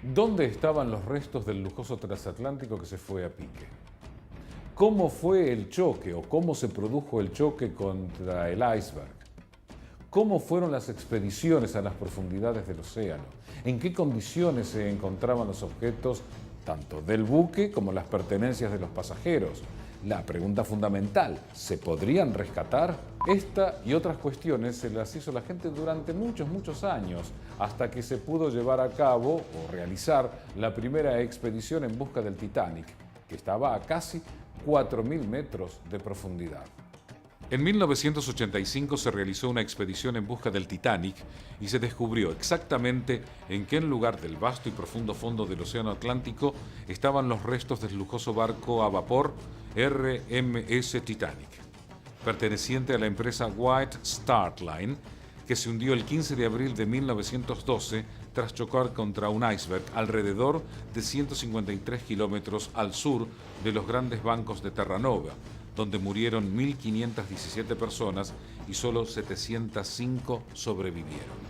¿Dónde estaban los restos del lujoso transatlántico que se fue a pique? ¿Cómo fue el choque o cómo se produjo el choque contra el iceberg? ¿Cómo fueron las expediciones a las profundidades del océano? ¿En qué condiciones se encontraban los objetos tanto del buque como las pertenencias de los pasajeros? La pregunta fundamental, ¿se podrían rescatar? Esta y otras cuestiones se las hizo la gente durante muchos años, hasta que se pudo llevar a cabo o realizar la primera expedición en busca del Titanic, que estaba a casi 4.000 metros de profundidad. En 1985 se realizó una expedición en busca del Titanic y se descubrió exactamente en qué lugar del vasto y profundo fondo del Océano Atlántico estaban los restos del lujoso barco a vapor RMS Titanic, perteneciente a la empresa White Star Line, que se hundió el 15 de abril de 1912 tras chocar contra un iceberg alrededor de 153 kilómetros al sur de los grandes bancos de Terranova, donde murieron 1.517 personas y solo 705 sobrevivieron.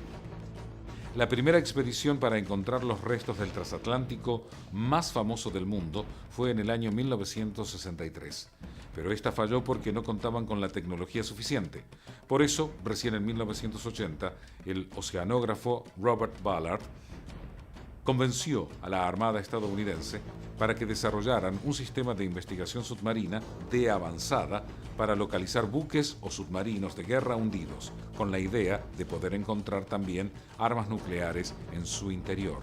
La primera expedición para encontrar los restos del transatlántico más famoso del mundo fue en el año 1963, pero esta falló porque no contaban con la tecnología suficiente. Por eso, recién en 1980, el oceanógrafo Robert Ballard convenció a la Armada estadounidense para que desarrollaran un sistema de investigación submarina de avanzada para localizar buques o submarinos de guerra hundidos, con la idea de poder encontrar también armas nucleares en su interior.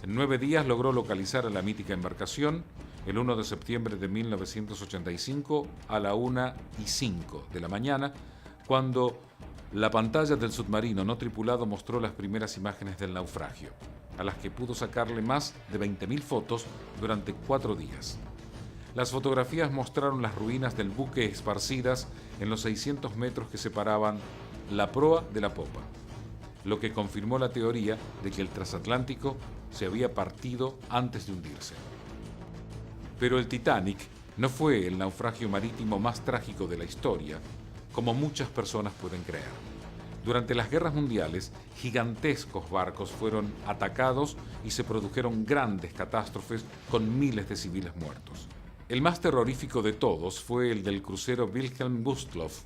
En 9 días logró localizar a la mítica embarcación el 1 de septiembre de 1985 a la 1:05 de la mañana, cuando la pantalla del submarino no tripulado mostró las primeras imágenes del naufragio, a las que pudo sacarle más de 20.000 fotos durante 4 días. Las fotografías mostraron las ruinas del buque esparcidas en los 600 metros que separaban la proa de la popa, lo que confirmó la teoría de que el transatlántico se había partido antes de hundirse. Pero el Titanic no fue el naufragio marítimo más trágico de la historia, como muchas personas pueden creer. Durante las guerras mundiales, gigantescos barcos fueron atacados y se produjeron grandes catástrofes con miles de civiles muertos. El más terrorífico de todos fue el del crucero Wilhelm Gustloff,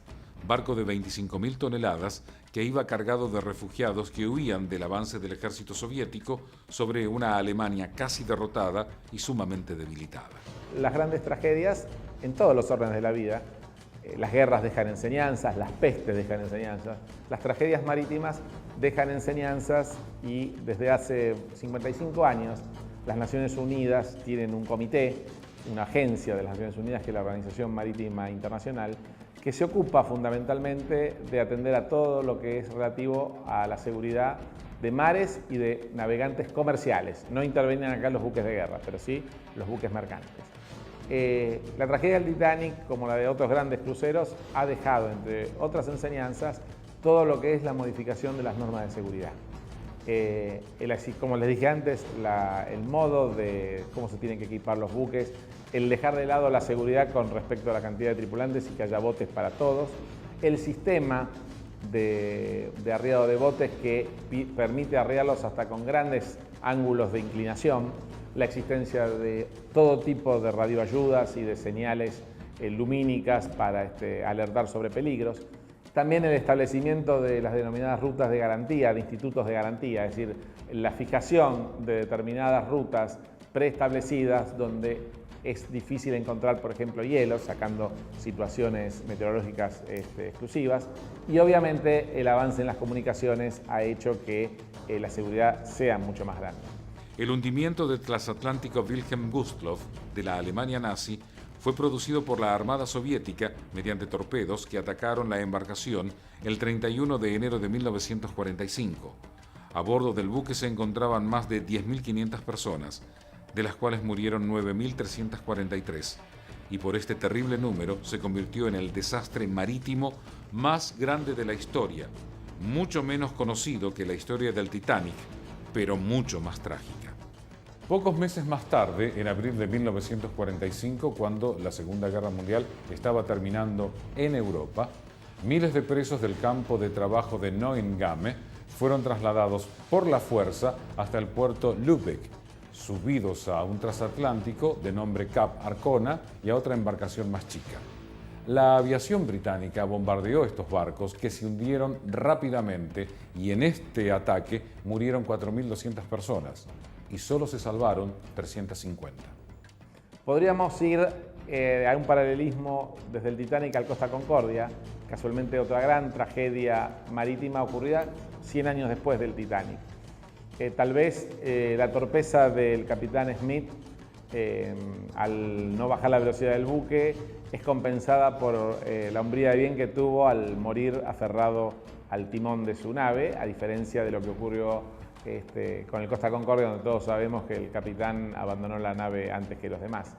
barco de 25.000 toneladas que iba cargado de refugiados que huían del avance del ejército soviético sobre una Alemania casi derrotada y sumamente debilitada. Las grandes tragedias en todos los órdenes de la vida, las guerras dejan enseñanzas, las pestes dejan enseñanzas, las tragedias marítimas dejan enseñanzas y desde hace 55 años las Naciones Unidas tienen un comité, una agencia de las Naciones Unidas que es la Organización Marítima Internacional, que se ocupa fundamentalmente de atender a todo lo que es relativo a la seguridad de mares y de navegantes comerciales. No intervienen acá los buques de guerra, pero sí los buques mercantes. La tragedia del Titanic, como la de otros grandes cruceros, ha dejado, entre otras enseñanzas, todo lo que es la modificación de las normas de seguridad. Como les dije antes, el modo de cómo se tienen que equipar los buques, el dejar de lado la seguridad con respecto a la cantidad de tripulantes y que haya botes para todos, el sistema de arriado de botes que permite arriarlos hasta con grandes ángulos de inclinación, la existencia de todo tipo de radioayudas y de señales lumínicas para alertar sobre peligros. También el establecimiento de las denominadas rutas de garantía, de institutos de garantía, es decir, la fijación de determinadas rutas preestablecidas donde es difícil encontrar, por ejemplo, hielo, sacando situaciones meteorológicas exclusivas. Y obviamente el avance en las comunicaciones ha hecho que la seguridad sea mucho más grande. El hundimiento del transatlántico Wilhelm Gustloff de la Alemania nazi fue producido por la Armada Soviética mediante torpedos que atacaron la embarcación el 31 de enero de 1945. A bordo del buque se encontraban más de 10.500 personas, de las cuales murieron 9.343, y por este terrible número se convirtió en el desastre marítimo más grande de la historia, mucho menos conocido que la historia del Titanic, pero mucho más trágica. Pocos meses más tarde, en abril de 1945, cuando la Segunda Guerra Mundial estaba terminando en Europa, miles de presos del campo de trabajo de Neuengamme fueron trasladados por la fuerza hasta el puerto Lübeck, subidos a un transatlántico de nombre Cap Arcona y a otra embarcación más chica. La aviación británica bombardeó estos barcos que se hundieron rápidamente y en este ataque murieron 4.200 personas y solo se salvaron 350. Podríamos ir a un paralelismo desde el Titanic al Costa Concordia, casualmente otra gran tragedia marítima ocurrida 100 años después del Titanic. Tal vez la torpeza del capitán Smith al no bajar la velocidad del buque es compensada por la hombría de bien que tuvo al morir aferrado al timón de su nave, a diferencia de lo que ocurrió con el Costa Concordia, donde todos sabemos que el capitán abandonó la nave antes que los demás.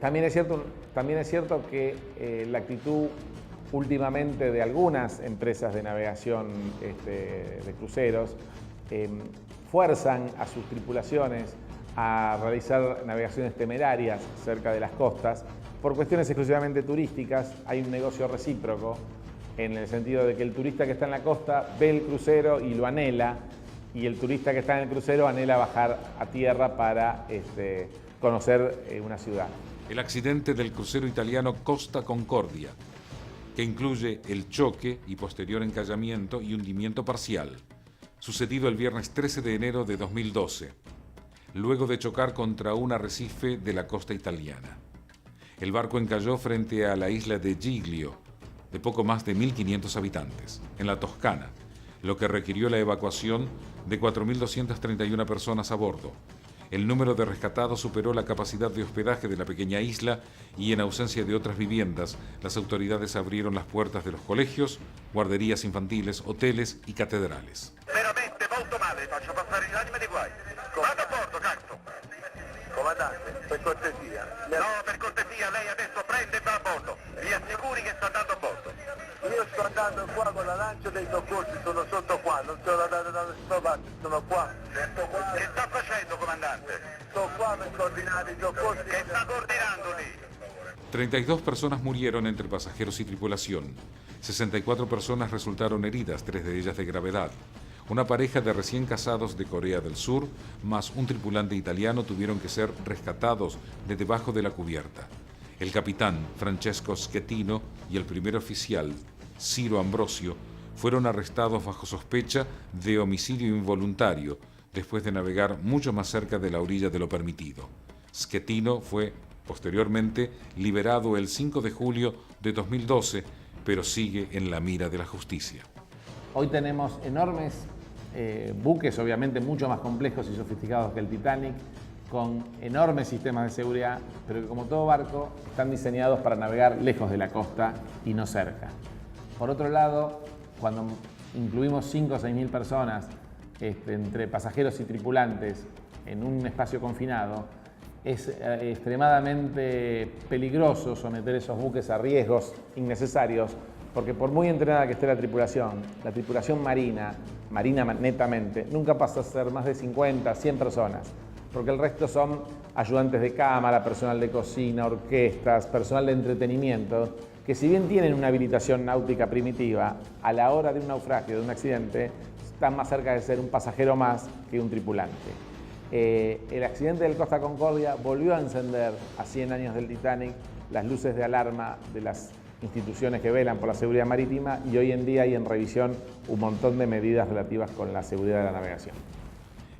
También es cierto que la actitud últimamente de algunas empresas de navegación de cruceros fuerzan a sus tripulaciones a realizar navegaciones temerarias cerca de las costas por cuestiones exclusivamente turísticas. Hay un negocio recíproco en el sentido de que el turista que está en la costa ve el crucero y lo anhela, y el turista que está en el crucero anhela bajar a tierra para conocer una ciudad. El accidente del crucero italiano Costa Concordia, que incluye el choque y posterior encallamiento y hundimiento parcial, sucedido el viernes 13 de enero de 2012, luego de chocar contra un arrecife de la costa italiana. El barco encalló frente a la isla de Giglio, de poco más de 1.500 habitantes, en la Toscana, lo que requirió la evacuación de 4.231 personas a bordo. El número de rescatados superó la capacidad de hospedaje de la pequeña isla y, en ausencia de otras viviendas, las autoridades abrieron las puertas de los colegios, guarderías infantiles, hoteles y catedrales. Veramente molto male, faccio passare gli anime di guai. Vado a bordo, cazzo! Comandante, per cortesia. No, per cortesia, lei adesso prende e va a bordo. Mi assicuri che sta andando a bordo. Io sto andando qua con la lancia dei soccorsi, sono sotto qua, non sono andato da nessuna parte, sono qua. Che sta facendo, comandante? Sto qua per coordinare i soccorsi. Che sta coordinando lì? 32 personas murieron entre pasajeros y tripulación. 64 personas resultaron heridas, 3 de ellas de gravedad. Una pareja de recién casados de Corea del Sur, más un tripulante italiano, tuvieron que ser rescatados de debajo de la cubierta. El capitán Francesco Schettino y el primer oficial, Ciro Ambrosio, fueron arrestados bajo sospecha de homicidio involuntario, después de navegar mucho más cerca de la orilla de lo permitido. Schettino fue posteriormente liberado el 5 de julio de 2012, pero sigue en la mira de la justicia. Hoy tenemos enormes buques, obviamente mucho más complejos y sofisticados que el Titanic, con enormes sistemas de seguridad, pero que, como todo barco, están diseñados para navegar lejos de la costa y no cerca. Por otro lado, cuando incluimos 5 o 6 mil personas entre pasajeros y tripulantes en un espacio confinado, es extremadamente peligroso someter esos buques a riesgos innecesarios, porque por muy entrenada que esté la tripulación marina netamente, nunca pasa a ser más de 50, 100 personas, porque el resto son ayudantes de cámara, personal de cocina, orquestas, personal de entretenimiento, que si bien tienen una habilitación náutica primitiva, a la hora de un naufragio, de un accidente, están más cerca de ser un pasajero más que un tripulante. El accidente del Costa Concordia volvió a encender, a 100 años del Titanic, las luces de alarma de las instituciones que velan por la seguridad marítima, y hoy en día hay en revisión un montón de medidas relativas con la seguridad de la navegación.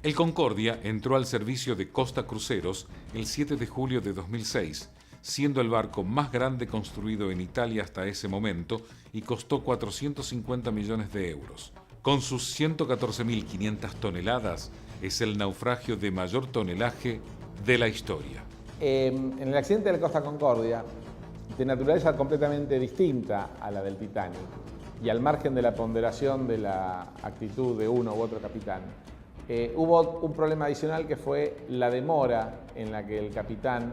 El Concordia entró al servicio de Costa Cruceros el 7 de julio de 2006, siendo el barco más grande construido en Italia hasta ese momento y costó 450 millones de euros. Con sus 114.500 toneladas, es el naufragio de mayor tonelaje de la historia. En el accidente del Costa Concordia, de naturaleza completamente distinta a la del Titanic, y al margen de la ponderación de la actitud de uno u otro capitán, hubo un problema adicional, que fue la demora en la que el capitán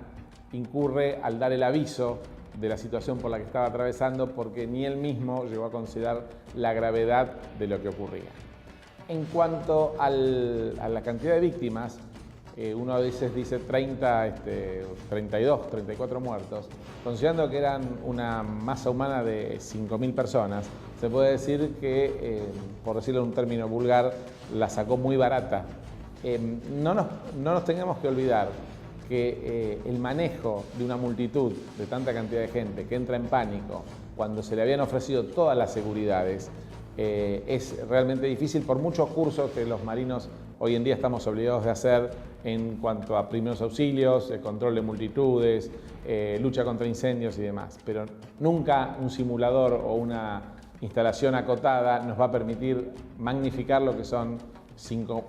incurre al dar el aviso de la situación por la que estaba atravesando, porque ni él mismo llegó a considerar la gravedad de lo que ocurría. En cuanto a la cantidad de víctimas, uno a veces dice 32, 34 muertos, considerando que eran una masa humana de 5.000 personas, se puede decir que, por decirlo en un término vulgar, la sacó muy barata No nos tengamos que olvidar que el manejo de una multitud, de tanta cantidad de gente que entra en pánico, cuando se le habían ofrecido todas las seguridades, es realmente difícil por muchos cursos que los marinos hoy en día estamos obligados de hacer en cuanto a primeros auxilios, control de multitudes, lucha contra incendios y demás. Pero nunca un simulador o una instalación acotada nos va a permitir magnificar lo que son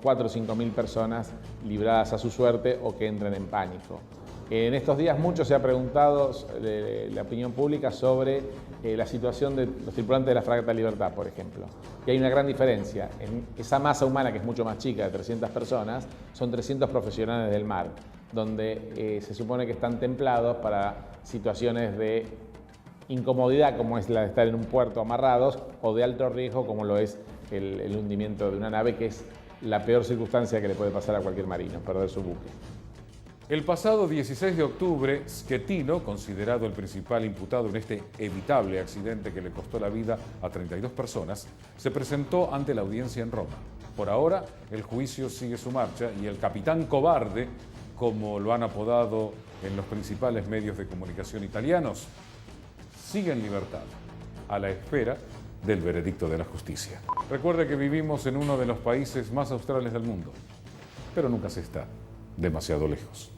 4 o 5 mil personas libradas a su suerte o que entren en pánico. En estos días mucho se ha preguntado la opinión pública sobre la situación de los tripulantes de la fragata Libertad, por ejemplo. Y hay una gran diferencia. En esa masa humana, que es mucho más chica, de 300 personas, son 300 profesionales del mar, donde se supone que están templados para situaciones de incomodidad, como es la de estar en un puerto amarrados, o de alto riesgo, como lo es el hundimiento de una nave, que es la peor circunstancia que le puede pasar a cualquier marino, perder su buque. El pasado 16 de octubre, Schettino, considerado el principal imputado en este evitable accidente que le costó la vida a 32 personas, se presentó ante la audiencia en Roma. Por ahora, el juicio sigue su marcha y el capitán cobarde, como lo han apodado en los principales medios de comunicación italianos, sigue en libertad, a la espera del veredicto de la justicia. Recuerde que vivimos en uno de los países más australes del mundo, pero nunca se está demasiado lejos.